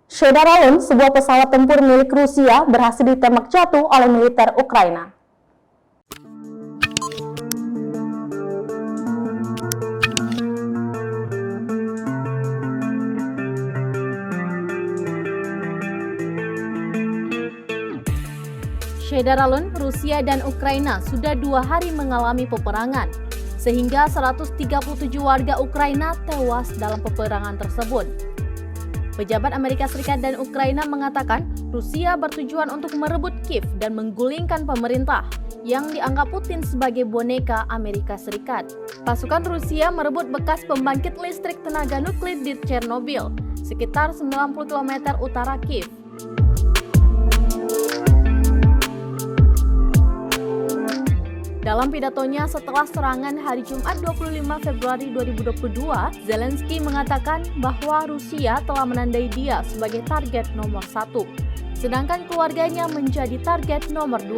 Shedar-Alon, sebuah pesawat tempur milik Rusia, berhasil ditembak jatuh oleh militer Ukraina. Shedar-Alon, Rusia dan Ukraina sudah 2 hari mengalami peperangan, sehingga 137 warga Ukraina tewas dalam peperangan tersebut. Pejabat Amerika Serikat dan Ukraina mengatakan Rusia bertujuan untuk merebut Kiev dan menggulingkan pemerintah yang dianggap Putin sebagai boneka Amerika Serikat. Pasukan Rusia merebut bekas pembangkit listrik tenaga nuklir di Chernobyl, sekitar 90 km utara Kiev. Dalam pidatonya setelah serangan hari Jumat 25 Februari 2022, Zelensky mengatakan bahwa Rusia telah menandai dia sebagai target nomor 1, sedangkan keluarganya menjadi target nomor 2.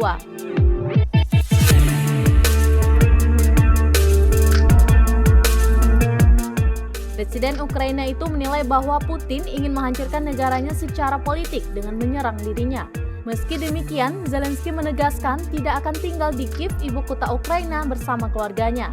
Presiden Ukraina itu menilai bahwa Putin ingin menghancurkan negaranya secara politik dengan menyerang dirinya. Meski demikian, Zelensky menegaskan tidak akan tinggal di Kiev, ibu kota Ukraina, bersama keluarganya.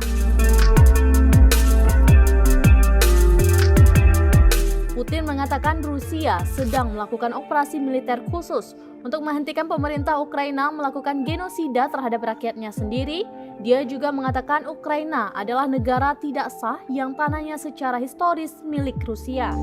Putin mengatakan Rusia sedang melakukan operasi militer khusus untuk menghentikan pemerintah Ukraina melakukan genosida terhadap rakyatnya sendiri. Dia juga mengatakan Ukraina adalah negara tidak sah yang tanahnya secara historis milik Rusia.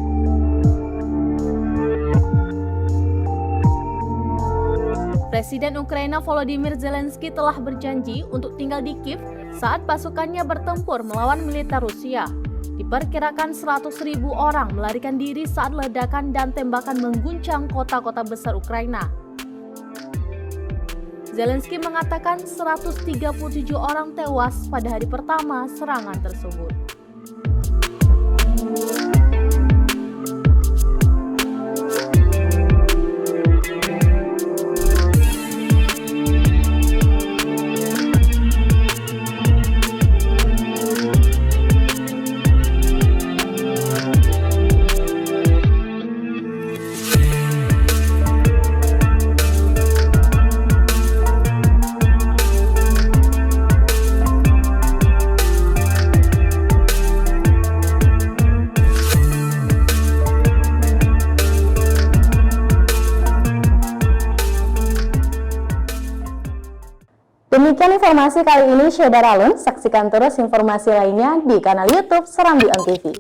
Presiden Ukraina Volodymyr Zelensky telah berjanji untuk tinggal di Kiev saat pasukannya bertempur melawan militer Rusia. Diperkirakan 100.000 orang melarikan diri saat ledakan dan tembakan mengguncang kota-kota besar Ukraina. Zelensky mengatakan 137 orang tewas pada hari pertama serangan tersebut. Demikian informasi kali ini Shedar-Alon. Saksikan terus informasi lainnya di kanal YouTube Serambi On TV.